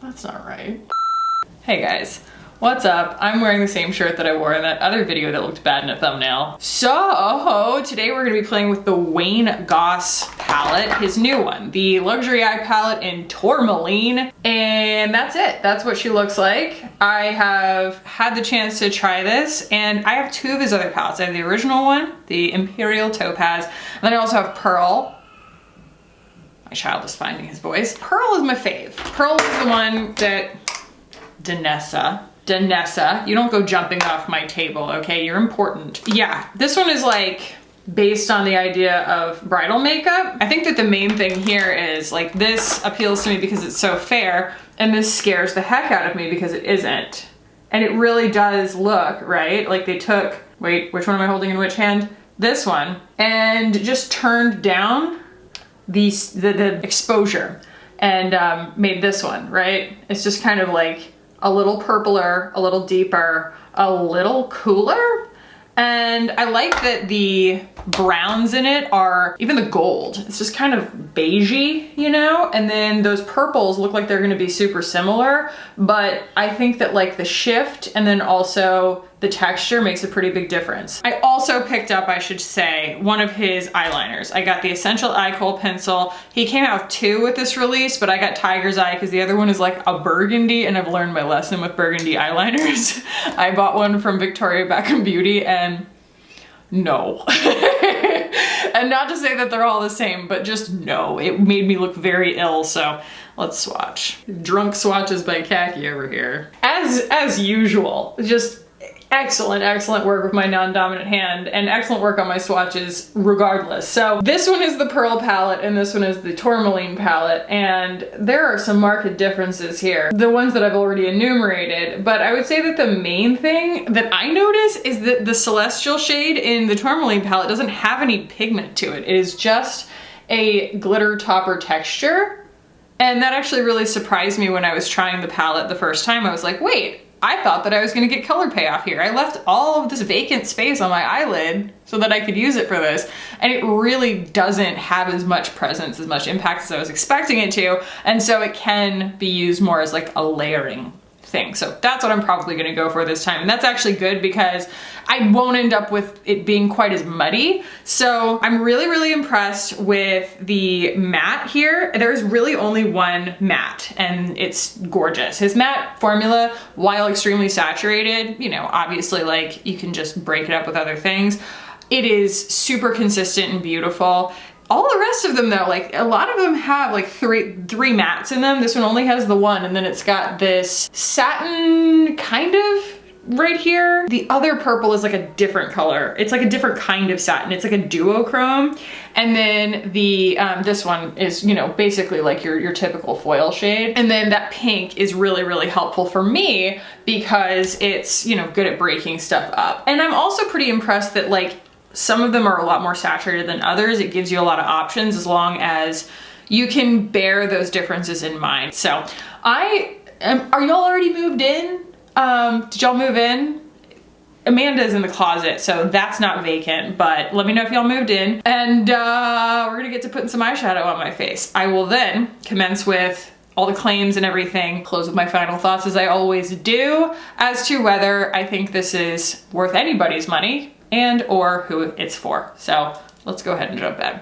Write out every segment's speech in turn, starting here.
That's not right. Hey guys, what's up? I'm wearing the same shirt that I wore in that other video that looked bad in a thumbnail. So today we're gonna be playing with the Wayne Goss palette, his new one, the Luxury Eye palette in Tourmaline. And that's it, that's what she looks like. I have had the chance to try this, and I have two of his other palettes. I have the original one, the Imperial Topaz, and then I also have Pearl. My child is finding his voice. Pearl is my fave. Pearl is the one that Danessa, you don't go jumping off my table, okay? You're important. Yeah, this one is like based on the idea of bridal makeup. I think that the main thing here is like this appeals to me because it's so fair, and this scares the heck out of me because it isn't. And it really does look, right? Like they took, wait, which one am I holding in which hand? This one, and just turned down the exposure and made this one, right? It's just kind of like a little purpler, a little deeper, a little cooler. And I like that the browns in it are, even the gold, it's just kind of beigey, you know? And then those purples look like they're gonna be super similar, but I think that like the shift and then also the texture makes a pretty big difference. I also picked up, I should say, one of his eyeliners. I got the Essential Eye Kohl pencil. He came out with two with this release, but I got Tiger's Eye because the other one is like a burgundy, and I've learned my lesson with burgundy eyeliners. I bought one from Victoria Beckham Beauty, and no. And not to say that they're all the same, but just no. It made me look very ill, so let's swatch. Drunk swatches by Khaki over here. As usual, just excellent work with my non-dominant hand, and excellent work on my swatches regardless. So this one is the Pearl palette and this one is the Tourmaline palette, and there are some marked differences here. The ones that I've already enumerated, but I would say that the main thing that I notice is that the Celestial shade in the Tourmaline palette doesn't have any pigment to it. It is just a glitter topper texture, and that actually really surprised me when I was trying the palette the first time. I was like, wait, I thought that I was gonna get color payoff here. I left all of this vacant space on my eyelid so that I could use it for this. And it really doesn't have as much presence, as much impact as I was expecting it to. And so it can be used more as like a layering thing. So that's what I'm probably gonna go for this time. And that's actually good because I won't end up with it being quite as muddy. So I'm really impressed with the matte here. There's really only one matte, and it's gorgeous. His matte formula, while extremely saturated, you know, obviously like you can just break it up with other things. It is super consistent and beautiful. All the rest of them though, like a lot of them have like three mattes in them. This one only has the one, and then it's got this satin kind of right here. The other purple is like a different color. It's like a different kind of satin. It's like a duochrome. And then the this one is, you know, basically like your typical foil shade. And then that pink is really helpful for me because it's, you know, good at breaking stuff up. And I'm also pretty impressed that like some of them are a lot more saturated than others. It gives you a lot of options as long as you can bear those differences in mind. So are y'all already moved in? Did y'all move in? Amanda's in the closet, so that's not vacant, but let me know if y'all moved in. And we're gonna get to putting some eyeshadow on my face. I will then commence with all the claims and everything, close with my final thoughts as I always do, as to whether I think this is worth anybody's money and or who it's for. So let's go ahead and jump in.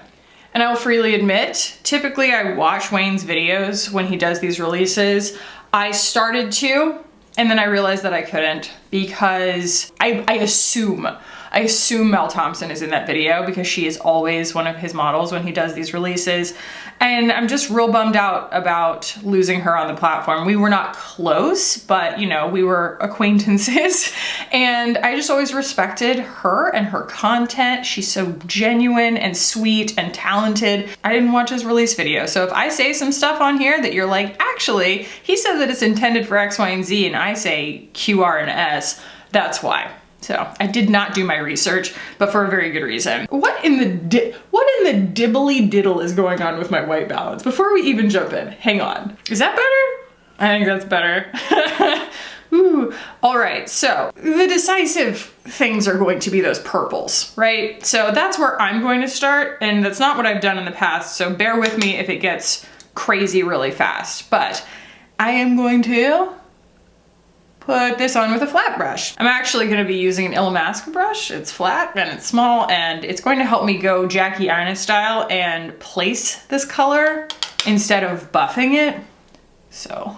And I will freely admit, typically I watch Wayne's videos when he does these releases. I started to, and then I realized that I couldn't because I assume Mel Thompson is in that video because she is always one of his models when he does these releases. And I'm just real bummed out about losing her on the platform. We were not close, but you know, we were acquaintances. And I just always respected her and her content. She's so genuine and sweet and talented. I didn't watch his release video. So if I say some stuff on here that you're like, actually, he said that it's intended for X, Y, and Z, and I say Q, R, and S, that's why. So I did not do my research, but for a very good reason. What in the dibbly diddle is going on with my white balance? Before we even jump in, hang on. Is that better? I think that's better. Ooh. All right, so the decisive things are going to be those purples, right? So that's where I'm going to start, and that's not what I've done in the past, so bear with me if it gets crazy really fast. But I am going to put this on with a flat brush. I'm actually going to be using an Illamasqua brush. It's flat and it's small, and it's going to help me go Jackie Aina style and place this color instead of buffing it. So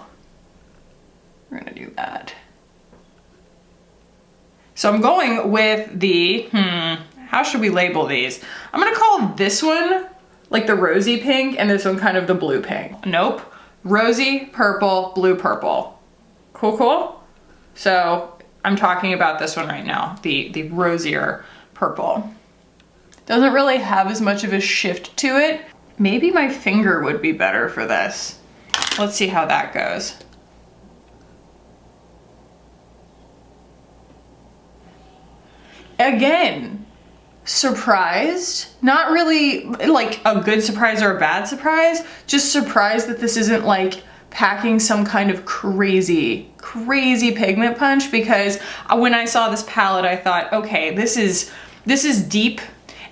we're going to do that. So I'm going with the, how should we label these? I'm going to call this one like the rosy pink and this one kind of the blue pink. Nope. Rosy, purple, blue, purple. Cool, cool? So I'm talking about this one right now, the rosier purple. Doesn't really have as much of a shift to it. Maybe my finger would be better for this. Let's see how that goes. Again, surprised. Not really like a good surprise or a bad surprise, just surprised that this isn't like packing some kind of crazy pigment punch, because when I saw this palette, I thought, okay, this is deep,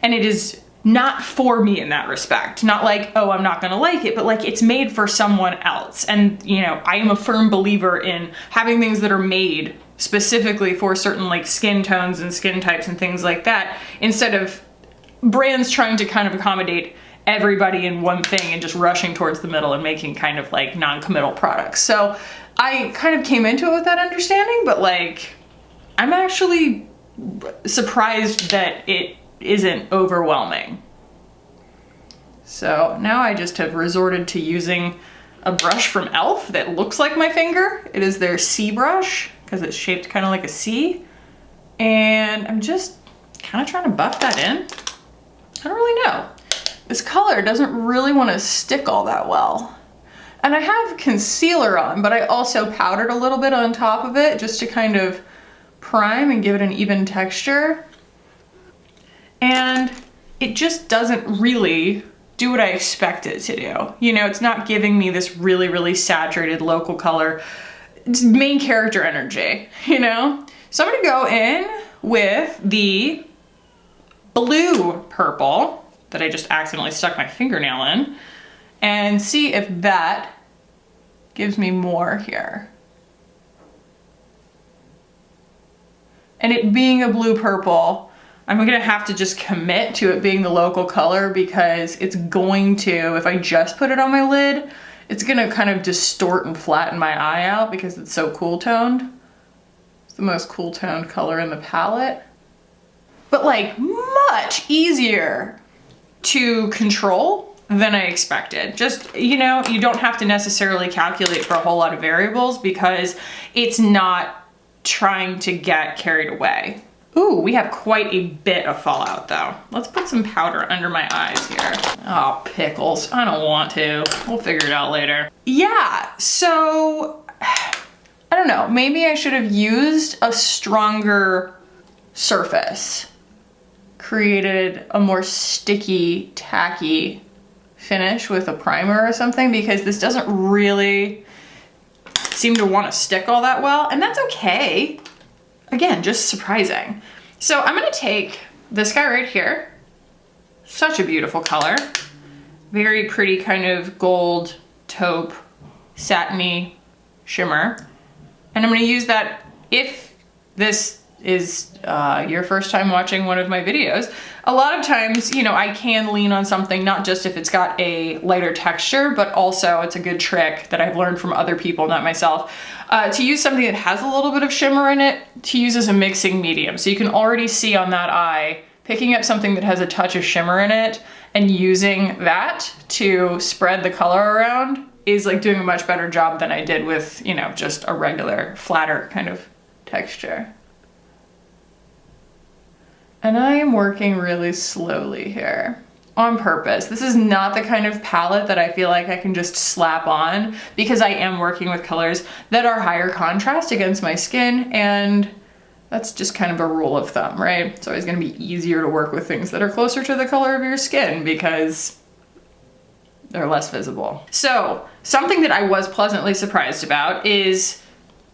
and it is not for me in that respect. Not like, oh, I'm not gonna like it, but like it's made for someone else. And you know, I am a firm believer in having things that are made specifically for certain like skin tones and skin types and things like that, instead of brands trying to kind of accommodate everybody in one thing and just rushing towards the middle and making kind of like non-committal products. So I kind of came into it with that understanding, but like, I'm actually surprised that it isn't overwhelming. So now I just have resorted to using a brush from e.l.f. that looks like my finger. It is their C brush because it's shaped kind of like a C. And I'm just kind of trying to buff that in. I don't really know. This color doesn't really want to stick all that well. And I have concealer on, but I also powdered a little bit on top of it just to kind of prime and give it an even texture. And it just doesn't really do what I expect it to do. You know, it's not giving me this really saturated local color. It's main character energy, you know? So I'm gonna go in with the blue purple that I just accidentally stuck my fingernail in, and see if that gives me more here. And it being a blue purple, I'm gonna have to just commit to it being the local color, because it's going to, if I just put it on my lid, it's gonna kind of distort and flatten my eye out because it's so cool toned. It's the most cool toned color in the palette. But like much easier to control than I expected. Just, you know, you don't have to necessarily calculate for a whole lot of variables because it's not trying to get carried away. Ooh, we have quite a bit of fallout though. Let's put some powder under my eyes here. Oh, pickles, I don't want to. We'll figure it out later. Yeah, so, I don't know, maybe I should have used a stronger surface. Created a more sticky, tacky finish with a primer or something, because this doesn't really seem to want to stick all that well, and that's okay. Again, just surprising. So I'm gonna take this guy right here. Such a beautiful color. Very pretty kind of gold, taupe, satiny shimmer. And I'm gonna use that. If this is your first time watching one of my videos, a lot of times, you know, I can lean on something, not just if it's got a lighter texture, but also it's a good trick that I've learned from other people, not myself, to use something that has a little bit of shimmer in it, to use as a mixing medium. So you can already see on that eye, picking up something that has a touch of shimmer in it and using that to spread the color around is like doing a much better job than I did with, you know, just a regular flatter kind of texture. And I am working really slowly here on purpose. This is not the kind of palette that I feel like I can just slap on, because I am working with colors that are higher contrast against my skin, and that's just kind of a rule of thumb, right? It's always gonna be easier to work with things that are closer to the color of your skin because they're less visible. So something that I was pleasantly surprised about is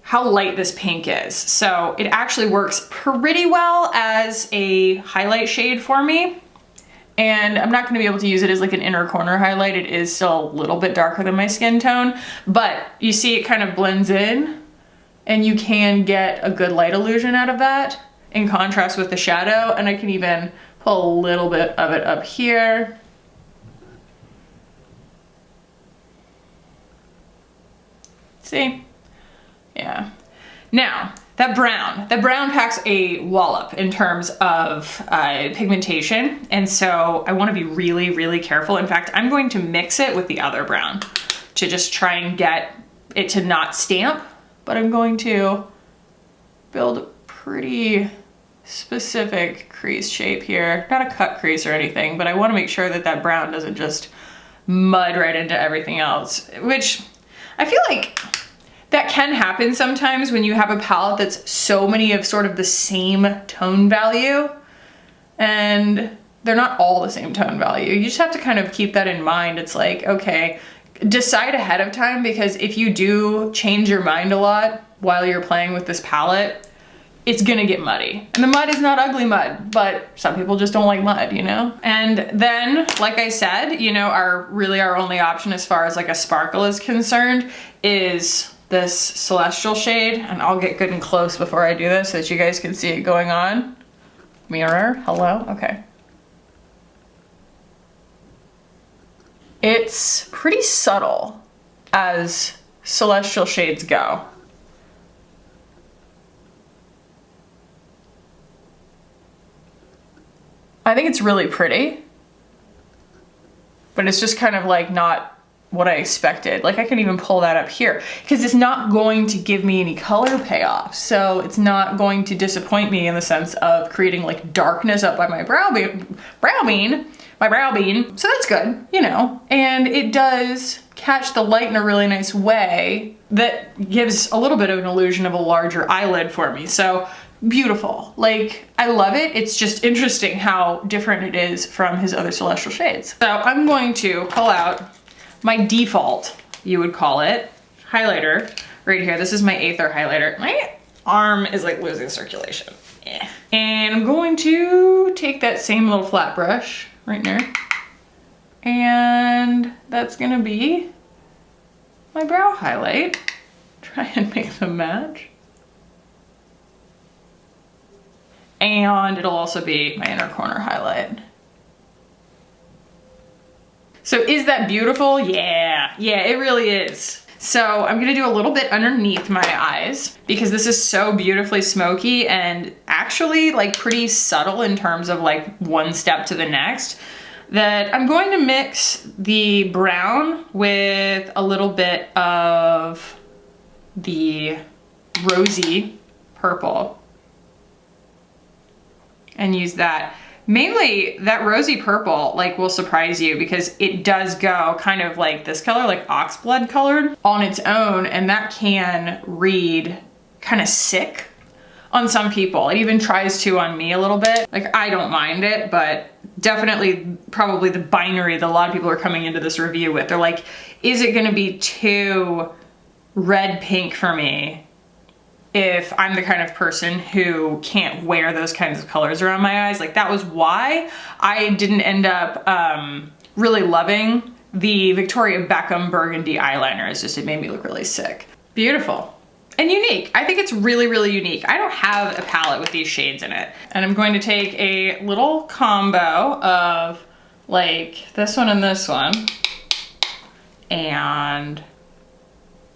how light this pink is. So it actually works pretty well as a highlight shade for me. And I'm not gonna be able to use it as like an inner corner highlight. It is still a little bit darker than my skin tone, but you see it kind of blends in and you can get a good light illusion out of that in contrast with the shadow. And I can even pull a little bit of it up here. See? Yeah. Now, that brown packs a wallop in terms of pigmentation. And so I wanna be really, really careful. In fact, I'm going to mix it with the other brown to just try and get it to not stamp, but I'm going to build a pretty specific crease shape here. Not a cut crease or anything, but I wanna make sure that that brown doesn't just mud right into everything else, which I feel like that can happen sometimes when you have a palette that's so many of sort of the same tone value, and they're not all the same tone value. You just have to kind of keep that in mind. It's like, okay, decide ahead of time, because if you do change your mind a lot while you're playing with this palette, it's gonna get muddy. And the mud is not ugly mud, but some people just don't like mud, you know? And then, like I said, you know, our only option as far as like a sparkle is concerned is this Celestial shade. And I'll get good and close before I do this so that you guys can see it going on. Mirror, hello, okay. It's pretty subtle as Celestial shades go. I think it's really pretty, but it's just kind of like not what I expected. Like I can even pull that up here because it's not going to give me any color payoff. So it's not going to disappoint me in the sense of creating like darkness up by my brow bean. So that's good, you know, and it does catch the light in a really nice way that gives a little bit of an illusion of a larger eyelid for me. So beautiful. Like, I love it. It's just interesting how different it is from his other Celestial shades. So I'm going to pull out my default, you would call it, highlighter right here. This is my Aether highlighter. My arm is like losing circulation. Yeah. And I'm going to take that same little flat brush right there, and that's gonna be my brow highlight. Try and make them match. And it'll also be my inner corner highlight. So is that beautiful? Yeah, it really is. So I'm gonna do a little bit underneath my eyes because this is so beautifully smoky and actually like pretty subtle in terms of like one step to the next, that I'm going to mix the brown with a little bit of the rosy purple and use that. Mainly that rosy purple like will surprise you because it does go kind of like this color, like oxblood colored on its own, and that can read kind of sick on some people. It even tries to on me a little bit. Like I don't mind it, but definitely probably the binary that a lot of people are coming into this review with. They're like, is it gonna be too red pink for me if I'm the kind of person who can't wear those kinds of colors around my eyes? Like that was why I didn't end up really loving the Victoria Beckham burgundy eyeliner. It's just, it made me look really sick. Beautiful and unique. I think it's really, really unique. I don't have a palette with these shades in it. And I'm going to take a little combo of like this one and this one and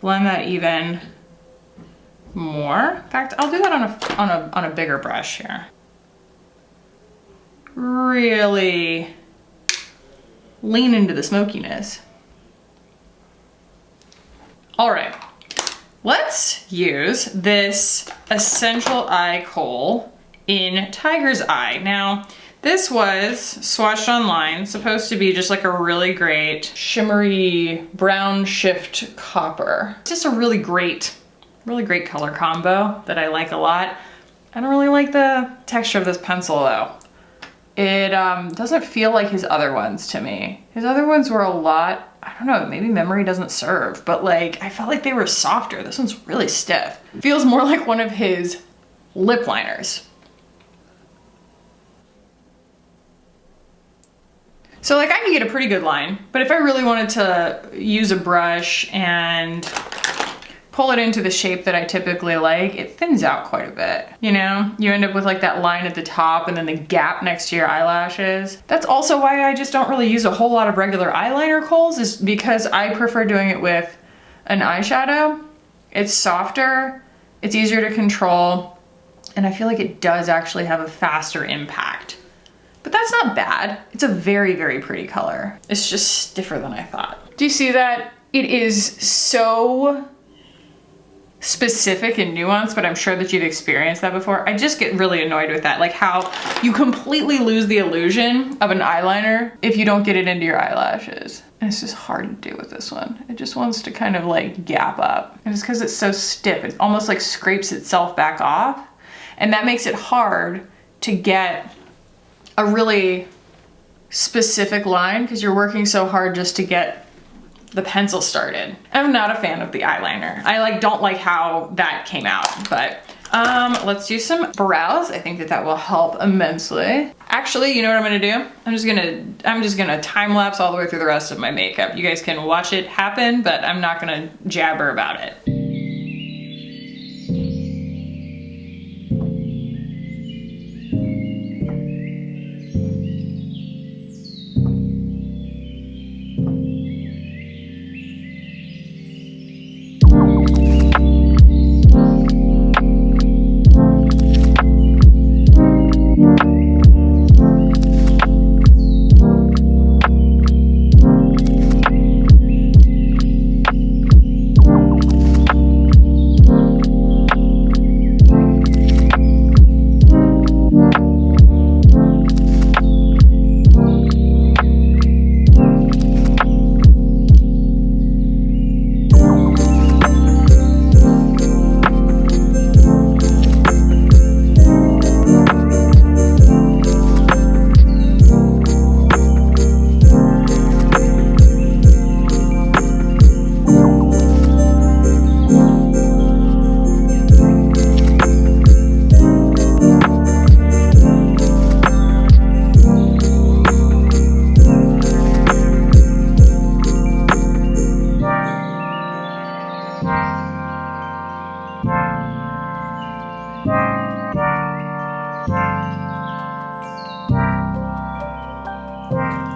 blend that even more. In fact, I'll do that on a bigger brush here. Really lean into the smokiness. All right, let's use this Essential Eye Kohl in Tiger's Eye. Now, this was swatched online, supposed to be just like a really great shimmery brown shift copper. Just a really great color combo that I like a lot. I don't really like the texture of this pencil though. It doesn't feel like his other ones to me. His other ones were a lot, I don't know, maybe memory doesn't serve, but like I felt like they were softer. This one's really stiff. Feels more like one of his lip liners. So like I can get a pretty good line, but if I really wanted to use a brush and pull it into the shape that I typically like, it thins out quite a bit. You know, you end up with like that line at the top and then the gap next to your eyelashes. That's also why I just don't really use a whole lot of regular eyeliner kohl's, is because I prefer doing it with an eyeshadow. It's softer, it's easier to control, and I feel like it does actually have a faster impact. But that's not bad. It's a very, very pretty color. It's just stiffer than I thought. Do you see that? It is so specific and nuanced, but I'm sure that you've experienced that before. I just get really annoyed with that. Like how you completely lose the illusion of an eyeliner if you don't get it into your eyelashes. And it's just hard to do with this one. It just wants to kind of like gap up. And it's because it's so stiff, it almost like scrapes itself back off. And that makes it hard to get a really specific line because you're working so hard just to get the pencil started. I'm not a fan of the eyeliner. I like don't like how that came out, but let's do some brows. I think that that will help immensely. Actually, you know what I'm gonna do? I'm just gonna time lapse all the way through the rest of my makeup. You guys can watch it happen, but I'm not gonna jabber about it.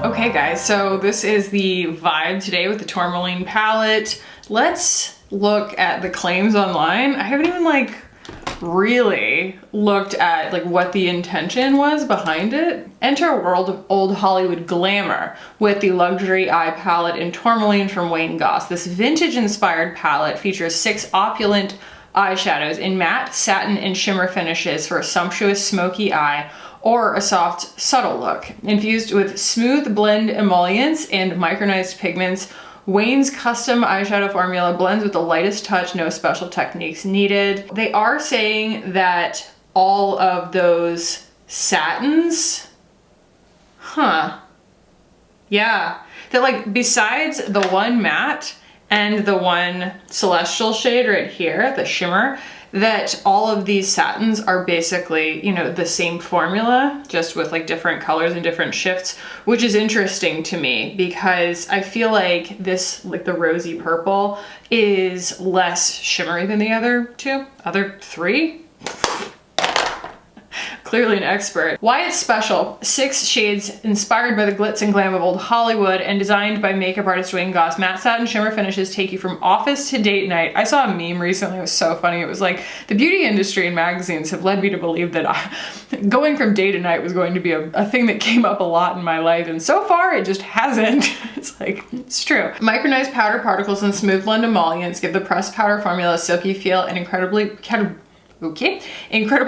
Okay guys, so this is the vibe today with the Tourmaline palette. Let's look at the claims online. I haven't even like really looked at like what the intention was behind it. Enter a world of old Hollywood glamour with the luxury eye palette in Tourmaline from Wayne Goss. This vintage inspired palette features 6 opulent eyeshadows in matte, satin, and shimmer finishes for a sumptuous smoky eye or a soft, subtle look. Infused with smooth blend emollients and micronized pigments, Wayne's custom eyeshadow formula blends with the lightest touch, no special techniques needed. They are saying that all of those satins, yeah, that like besides the one matte and the one celestial shade right here, the shimmer, that all of these satins are basically, you know, the same formula, just with like different colors and different shifts, which is interesting to me because I feel like this, like the rosy purple, is less shimmery than the other three. Clearly an expert. Why it's special. 6 shades inspired by the glitz and glam of old Hollywood and designed by makeup artist Wayne Goss. Matte satin shimmer finishes take you from office to date night. I saw a meme recently, it was so funny. It was like, the beauty industry and magazines have led me to believe that going from day to night was going to be a thing that came up a lot in my life, and so far it just hasn't. It's like, it's true. Micronized powder particles and smooth blend emollients give the pressed powder formula a silky feel and incredible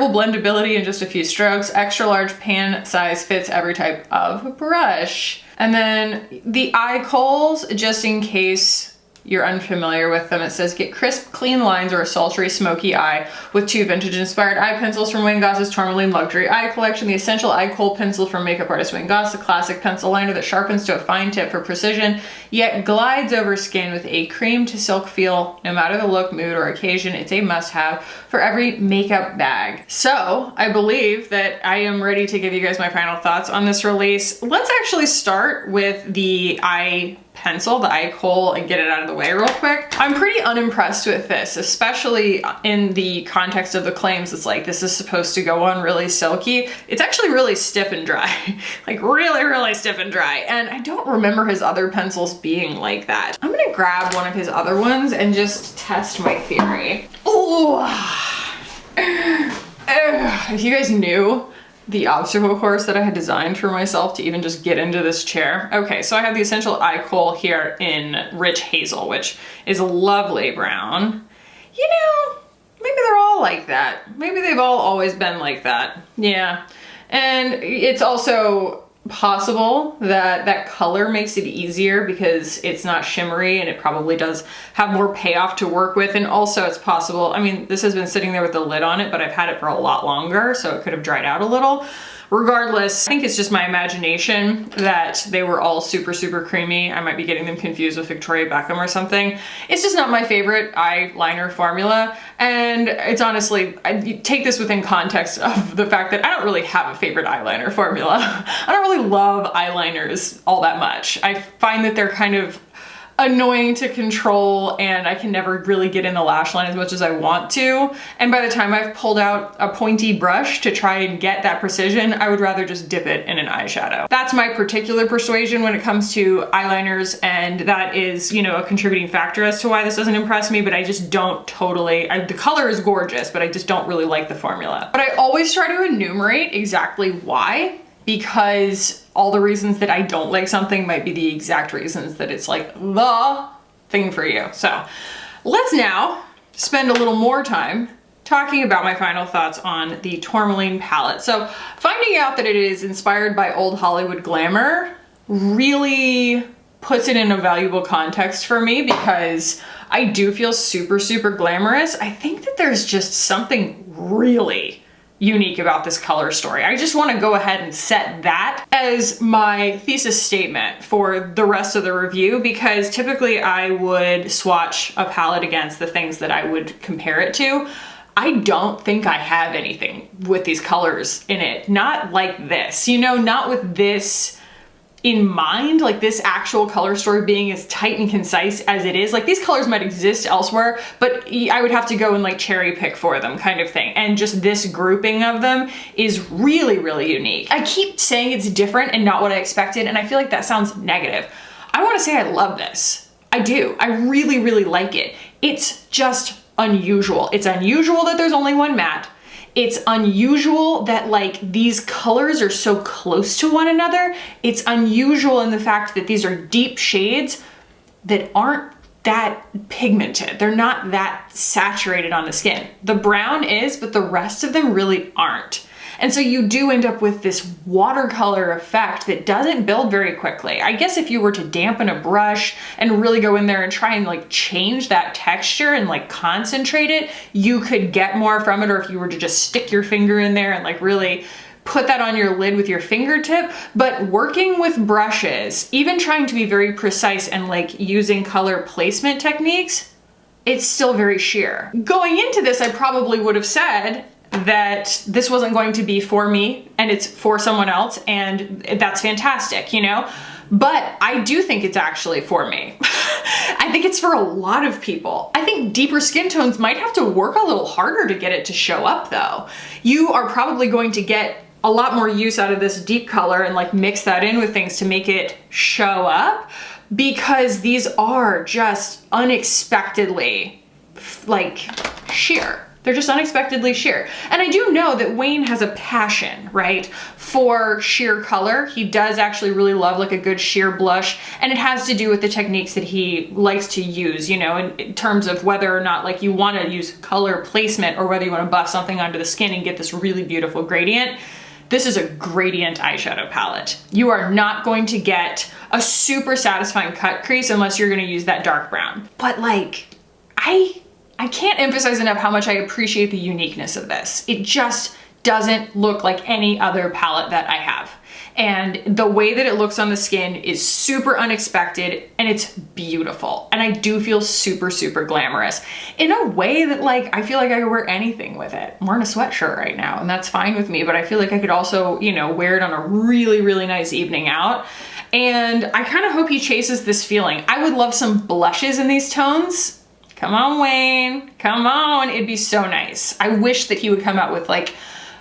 blendability in just a few strokes. Extra large pan size fits every type of brush. And then the eye kohl's, just in case you're unfamiliar with them, it says, get crisp, clean lines or a sultry, smoky eye with 2 vintage-inspired eye pencils from Wayne Goss's Tourmaline Luxury Eye Collection. The essential eye kohl pencil from makeup artist Wayne Goss, the classic pencil liner that sharpens to a fine tip for precision, yet glides over skin with a cream to silk feel. No matter the look, mood, or occasion, it's a must-have for every makeup bag. So I believe that I am ready to give you guys my final thoughts on this release. Let's actually start with the eye pencil, the eye kohl, and get it out of the way real quick. I'm pretty unimpressed with this, especially in the context of the claims. It's like, this is supposed to go on really silky. It's actually really stiff and dry, like really, really stiff and dry. And I don't remember his other pencils being like that. I'm gonna grab one of his other ones and just test my theory. Oh, if you guys knew the obstacle course that I had designed for myself to even just get into this chair. Okay, so I have the essential eye kohl here in Rich Hazel, which is a lovely brown. You know, maybe they're all like that. Maybe they've all always been like that. Yeah, and it's also possible that that color makes it easier because it's not shimmery and it probably does have more payoff to work with. And also it's possible, I mean, this has been sitting there with the lid on it, but I've had it for a lot longer, so it could have dried out a little. Regardless, I think it's just my imagination that they were all super, super creamy. I might be getting them confused with Victoria Beckham or something. It's just not my favorite eyeliner formula. And it's honestly, I take this within context of the fact that I don't really have a favorite eyeliner formula. I don't really love eyeliners all that much. I find that they're kind of annoying to control and I can never really get in the lash line as much as I want to. And by the time I've pulled out a pointy brush to try and get that precision, I would rather just dip it in an eyeshadow. That's my particular persuasion when it comes to eyeliners, and that is, you know, a contributing factor as to why this doesn't impress me, but I just don't totally, the color is gorgeous, but I just don't really like the formula. But I always try to enumerate exactly why, because all the reasons that I don't like something might be the exact reasons that it's like the thing for you. So let's now spend a little more time talking about my final thoughts on the Tourmaline palette. So finding out that it is inspired by old Hollywood glamour really puts it in a valuable context for me, because I do feel super, super glamorous. I think that there's just something really unique about this color story. I just want to go ahead and set that as my thesis statement for the rest of the review, because typically I would swatch a palette against the things that I would compare it to. I don't think I have anything with these colors in it. Not like this, you know, not with this in mind, like this actual color story being as tight and concise as it is. Like, these colors might exist elsewhere, but I would have to go and like cherry pick for them, kind of thing. And just this grouping of them is really, really unique. I keep saying it's different and not what I expected, and I feel like that sounds negative. I want to say I love this. I do. I really, really like it. It's just unusual. It's unusual that there's only one matte. It's unusual that like these colors are so close to one another. It's unusual in the fact that these are deep shades that aren't that pigmented. They're not that saturated on the skin. The brown is, but the rest of them really aren't. And so you do end up with this watercolor effect that doesn't build very quickly. I guess if you were to dampen a brush and really go in there and try and like change that texture and like concentrate it, you could get more from it. Or if you were to just stick your finger in there and like really put that on your lid with your fingertip. But working with brushes, even trying to be very precise and like using color placement techniques, it's still very sheer. Going into this, I probably would have said that this wasn't going to be for me and it's for someone else, and that's fantastic, you know? But I do think it's actually for me. I think it's for a lot of people. I think deeper skin tones might have to work a little harder to get it to show up though. You are probably going to get a lot more use out of this deep color and like mix that in with things to make it show up, because these are just unexpectedly like sheer. They're just unexpectedly sheer. And I do know that Wayne has a passion, right, for sheer color. He does actually really love like a good sheer blush, and it has to do with the techniques that he likes to use, you know, in terms of whether or not like you want to use color placement or whether you want to buff something onto the skin and get this really beautiful gradient. This is a gradient eyeshadow palette. You are not going to get a super satisfying cut crease unless you're gonna use that dark brown. But like, I can't emphasize enough how much I appreciate the uniqueness of this. It just doesn't look like any other palette that I have. And the way that it looks on the skin is super unexpected and it's beautiful. And I do feel super, super glamorous in a way that like, I feel like I could wear anything with it. I'm wearing a sweatshirt right now and that's fine with me, but I feel like I could also, you know, wear it on a really, really nice evening out. And I kind of hope he chases this feeling. I would love some blushes in these tones. Come on, Wayne, come on. It'd be so nice. I wish that he would come out with like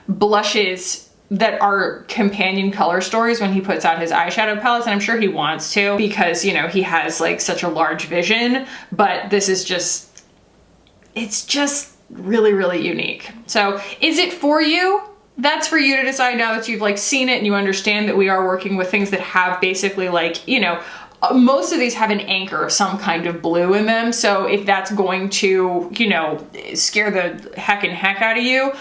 blushes that are companion color stories when he puts out his eyeshadow palettes, and I'm sure he wants to because, you know, he has like such a large vision, but this is just, it's just really, really unique. So is it for you? That's for you to decide now that you've like seen it and you understand that we are working with things that have basically like, you know, most of these have an anchor of some kind of blue in them. So if that's going to, you know, scare the heck out of you,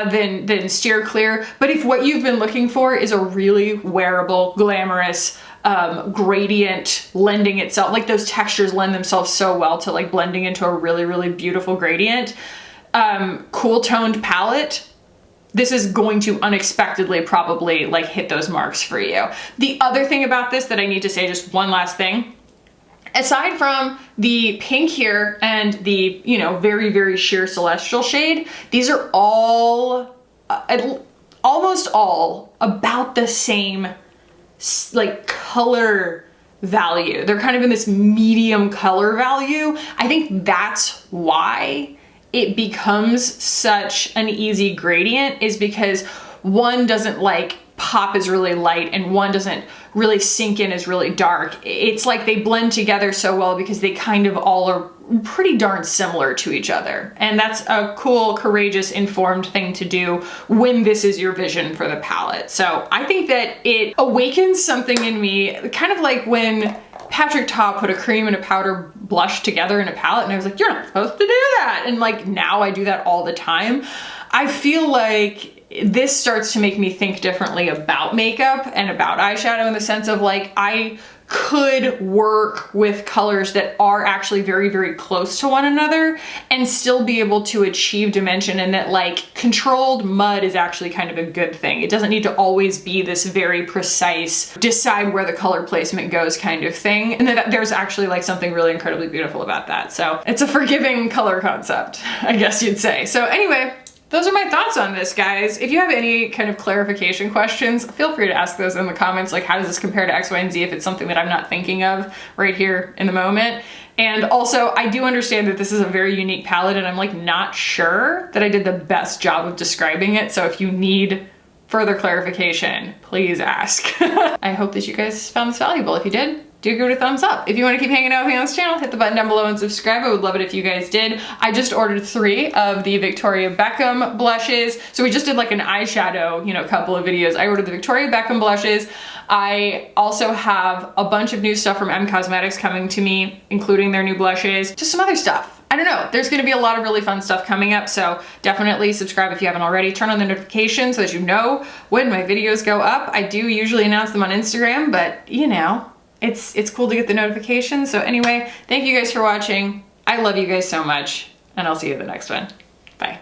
then steer clear. But if what you've been looking for is a really wearable, glamorous, gradient lending itself, like those textures lend themselves so well to like blending into a really, really beautiful gradient, cool toned palette, this is going to unexpectedly probably like hit those marks for you. The other thing about this that I need to say, just one last thing, aside from the pink here and the, you know, very, very sheer celestial shade, these are all, almost all about the same like color value. They're kind of in this medium color value. I think that's why it becomes such an easy gradient, is because one doesn't like pop as really light and one doesn't really sink in as really dark. It's like they blend together so well because they kind of all are pretty darn similar to each other. And that's a cool, courageous, informed thing to do when this is your vision for the palette. So I think that it awakens something in me, kind of like when Patrick Ta put a cream and a powder blush together in a palette and I was like, you're not supposed to do that. And like now I do that all the time. I feel like this starts to make me think differently about makeup and about eyeshadow in the sense of like, I could work with colors that are actually very, very close to one another and still be able to achieve dimension, and that like controlled mud is actually kind of a good thing. It doesn't need to always be this very precise, decide where the color placement goes kind of thing. And that there's actually like something really incredibly beautiful about that. So it's a forgiving color concept, I guess you'd say. So anyway, those are my thoughts on this, guys. If you have any kind of clarification questions, feel free to ask those in the comments. Like, how does this compare to X, Y, and Z if it's something that I'm not thinking of right here in the moment? And also, I do understand that this is a very unique palette and I'm like not sure that I did the best job of describing it. So if you need further clarification, please ask. I hope that you guys found this valuable. If you did, do give it a thumbs up. If you want to keep hanging out with me on this channel, hit the button down below and subscribe. I would love it if you guys did. I just ordered 3 of the Victoria Beckham blushes. So we just did like an eyeshadow, you know, couple of videos. I ordered the Victoria Beckham blushes. I also have a bunch of new stuff from M Cosmetics coming to me, including their new blushes, just some other stuff. I don't know, there's gonna be a lot of really fun stuff coming up, so definitely subscribe if you haven't already. Turn on the notifications so that you know when my videos go up. I do usually announce them on Instagram, but you know, it's cool to get the notifications. So anyway, thank you guys for watching. I love you guys so much, and I'll see you in the next one. Bye.